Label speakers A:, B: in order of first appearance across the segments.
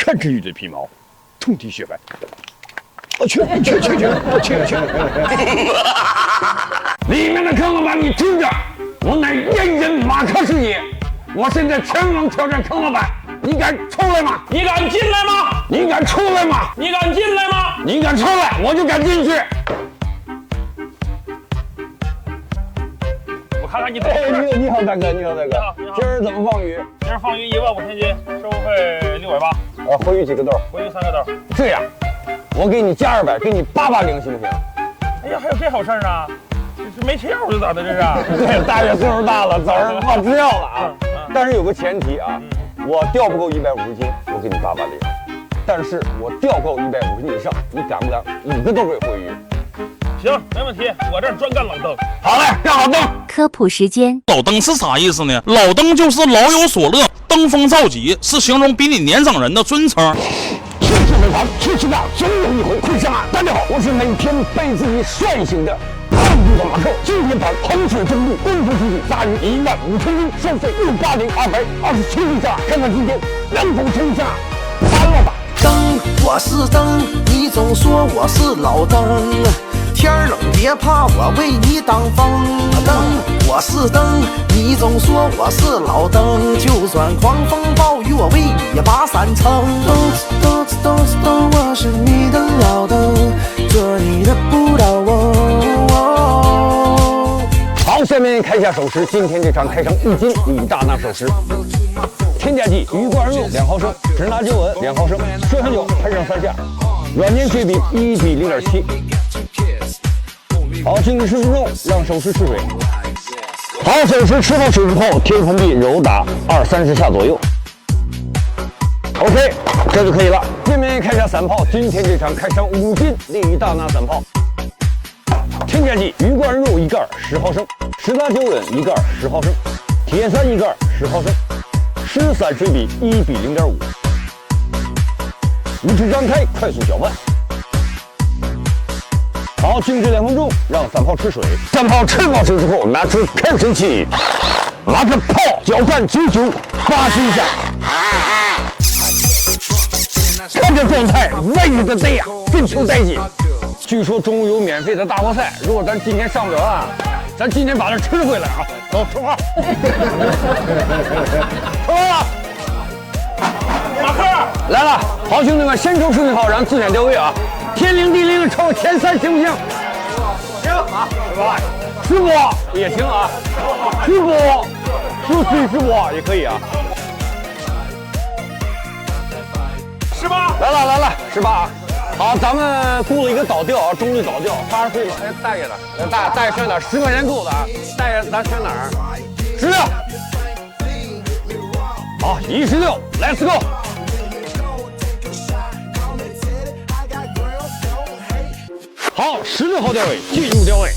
A: 全治鱼的皮毛，通体雪白。去！里面的坑老板，你听着，我乃燕人马克师爷，我现在全网挑战坑老板，你敢出来吗？
B: 你敢进来吗？
A: 你敢出来吗？
B: 你敢进来吗？
A: 你敢出来，我就敢进去。
B: 我看看你。
A: 你好，大哥，你好，大哥。今儿怎么放鱼？
B: 今儿放鱼15000斤，收费680。
A: 回鱼几个豆？
B: 回鱼3个豆。
A: 这样，我给你加200，给你880，行不行？
B: 哎呀，还有这好事儿呢？这没吃药是咋的？这是？
A: 对，大爷岁数大了，早上忘吃药了啊。但是有个前提啊，我钓不够150斤，我给你880。但是我钓够150斤以上，你敢不敢5个豆给回鱼？
B: 行，没问题，我这儿专干老登。
A: 好嘞，干老登。
C: 科普时间，
D: 老登是啥意思呢？老登就是老有所乐，登峰造极，是形容比你年长人的尊称。
A: 吃吃没完，吃吃那总有一回会上岸。大家好，我是每天被自己帅醒的胖虎的马克。今天把衡水中路功夫出去，大鱼15000斤，收费680，227斤下，看看今天能否冲下3了吧。
E: 登，我是登，你总说我是老登。天冷别怕，我为你挡风。登，我是登，你总说我是老登。就算狂风暴雨，我为你把伞撑。登，我是你的老登，做你的不倒翁。
A: 好，下面看一下手持，今天这场开场1斤李大拿手持。添加剂：鱼罐肉2毫升，支那酒稳2毫升，水很久，喷上3下，软粘水比1比0.7。好，静置10分钟，让手持吃水。好，手持吃到水之后，天空壁揉打20-30下左右。OK， 这就可以了。下面看一下散炮，今天这场开场5斤李大拿散炮。添加剂：鱼罐肉1盖10毫升，支那酒稳1盖10毫升，铁三1盖10毫升，湿散水比1比0.5。鱼翅张开，快速搅拌。好，静置2分钟，让散炮吃水。散炮吃饱水之后，拿出开水器，拿着炮搅拌久久，80下。看这状态，喂的得呀，真求带劲。据说中午有免费的大锅菜，如果咱今天上不了岸，咱今天把这吃回来啊！走，出发！出发了！
B: 马克
A: 来了，好兄弟们，先抽顺序号，然后自选钓位啊！天灵地灵，抽前3行不行？行啊，是吧？直播也行啊，直播直播也可以啊。
B: 18，
A: 来了，18。好，咱们雇了一个导钓啊，中队导钓，80岁了，哎，大爷的，大爷选哪？10块钱够的啊，大爷咱选哪儿？16。好，16 ，Let's go。好，16号钓位进入钓位。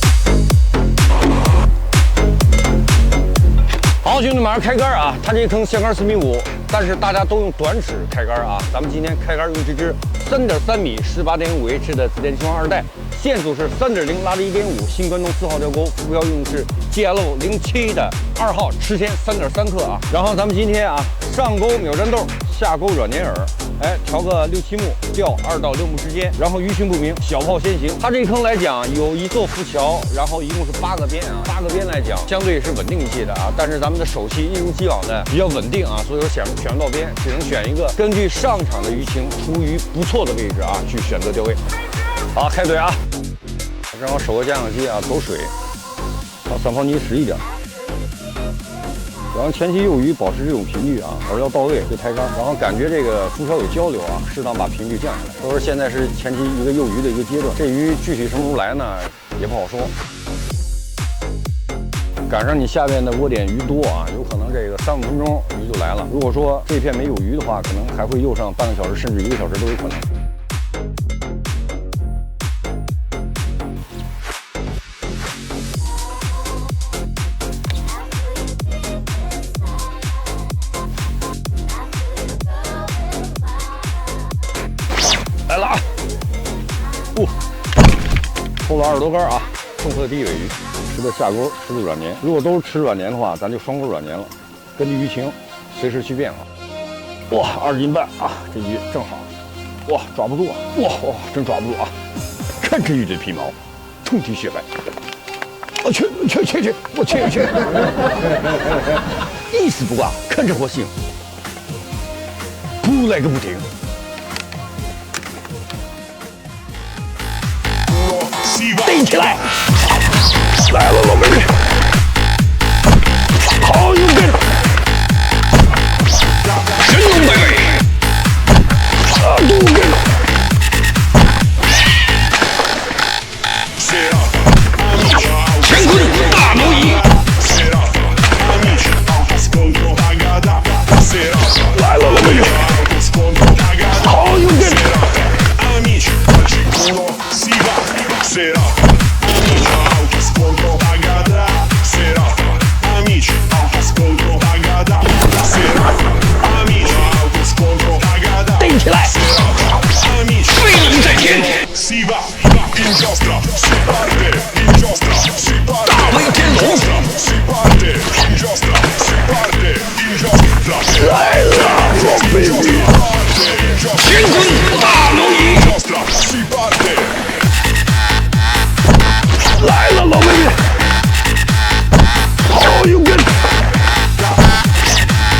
A: 好，兄弟马上开竿啊！它这一坑线竿4.5米，但是大家都用短尺开竿啊。咱们今天开竿用这支3.3米18.5H 的紫电青黄2代，线组是3.0拉着1.5，新关东4号钓钩，浮标用的是 GL07的2号吃鲜3.3克啊。然后咱们今天啊，上钩秒战豆，下钩软粘饵，哎，调个6-7目，钓2到6目之间，然后鱼群不明，小炮先行。它这一坑来讲有一座浮桥，然后一共是8个边啊，8个边来讲相对是稳定一些的啊。但是咱们的手气一如既往的比较稳定啊，所以说选不到边，只能选一个根据上场的鱼情处于不错的位置啊去选择钓位。好，开嘴啊，然后手个加氧机啊，走水，把散炮泥使一点。然后前期诱鱼保持这种频率啊，饵要到位就抬竿，然后感觉这个浮漂有交流啊，适当把频率降下来。所以说现在是前期一个诱鱼的一个阶段，这鱼具体什么时候来呢，也不好说。赶上你下面的窝点鱼多啊，有可能这个3-5分钟鱼就来了。如果说这片没有鱼的话，可能还会诱上半个小时甚至1个小时都有可能。来了啊！抽了20多竿啊，重色低尾鱼，吃的下钩，吃的软粘。如果都是吃软粘的话，咱就双钩软粘了，根据鱼情随时去变化。哇，2斤半啊，这鱼正好。哇，抓不住啊！哇，真抓不住啊！看这鱼的皮毛，通体雪白。我去，我去！一丝不挂，看这活性，扑来个不停。逮起来！来了，老妹妹，好勇敢！神龙摆尾，都给了。乾坤大挪移，来了，老妹妹，好勇敢！逮起来！飞龙在天，大威天龙，来了，老妹妹，乾坤大挪移，来了，老妹妹，好勇敢！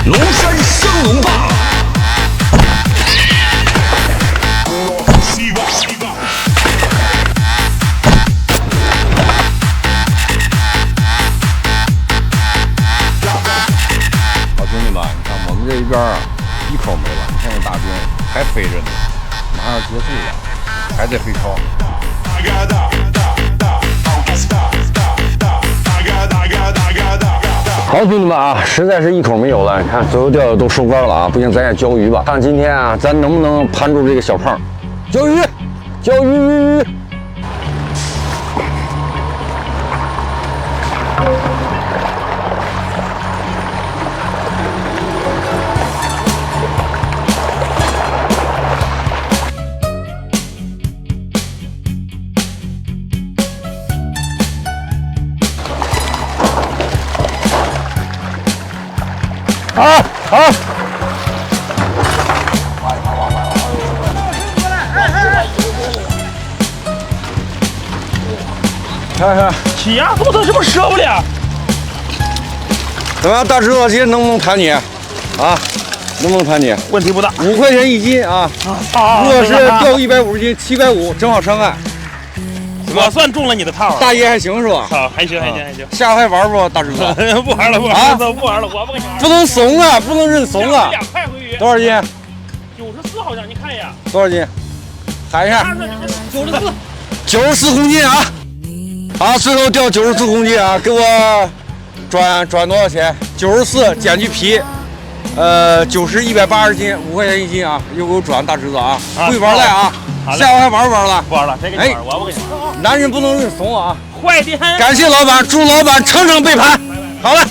A: 龙山升龙霸。这一边啊，一口没了，你看这大军还飞着呢，马上结束了，还在飞超。好，兄弟们啊，实在是一口没有了，你看左右钓的都收竿了啊，不行，咱也交鱼吧，看今天啊，咱能不能盘住这个小胖？交鱼，交鱼！好，看看
B: 起呀，怎么这么折不了？
A: 怎么样，大侄子，今天能不能盘你？啊，能不能盘你？
B: 问题不大
A: ，5块钱1斤啊！如果是钓150斤，750，正好上岸。
B: 我算中了你的套，
A: 大爷还行是吧？
B: 好，还行。
A: 下回玩不，大侄子？
B: 不玩了，不玩了，我不跟你玩。
A: 不能怂啊，不能认怂啊！
B: 2块回鱼，
A: 多少斤
B: ？94好像，你看一眼。
A: 多少斤？喊一下。94公斤啊！好，最后钓94公斤啊！给我转多少钱？94减去皮，90 180斤，5块钱1斤啊！又给我转，大侄子啊！会玩赖啊！下回还玩不玩了？
B: 不玩了，谁跟你玩？我不跟你玩。
A: 男人不能认怂啊！
B: 坏的很。
A: 感谢老板，祝老板成成背盘。好了，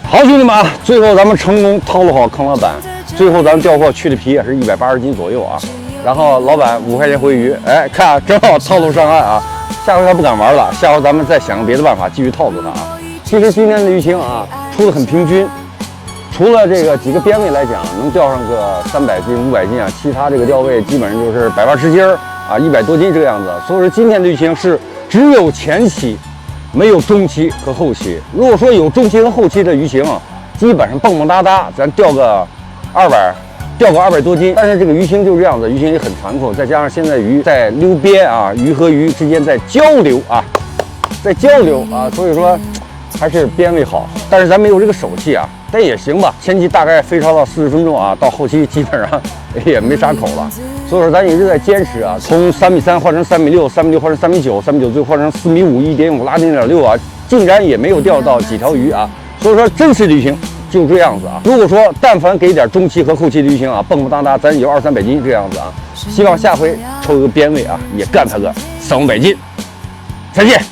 A: 好兄弟们啊，最后咱们成功套路好坑老板，最后咱们钓货去的皮也是180斤左右啊。然后老板5块钱回鱼，哎，看啊，正好套路上岸啊。下回他不敢玩了，下回咱们再想个别的办法继续套住他啊。其实今天的鱼情啊，出的很平均。除了这个几个边位来讲，能钓上个300斤、500斤啊，其他这个钓位基本上就是180斤啊，100多斤这个样子。所以说今天的鱼情是只有前期，没有中期和后期。如果说有中期和后期的鱼情，基本上蹦蹦哒哒，咱钓个200多斤。但是这个鱼情就是这样子，鱼情也很残酷，再加上现在鱼在溜边啊，鱼和鱼之间在交流啊，所以说还是边位好。但是咱没有这个手气啊。但也行吧，前期大概飞超到40分钟啊，到后期基本上也没啥口了，所以说咱一直在坚持啊，从3.3米换成3.6米，3.6米换成3.9米，3.9米最后换成4.5米，1.5拉0.6啊，竟然也没有钓到几条鱼啊，所以说真实的鱼情就这样子啊。如果说但凡给点中期和后期的鱼情啊，蹦蹦哒哒，咱也就200-300斤这样子啊。希望下回抽一个边位啊，也干他个300-500斤。再见。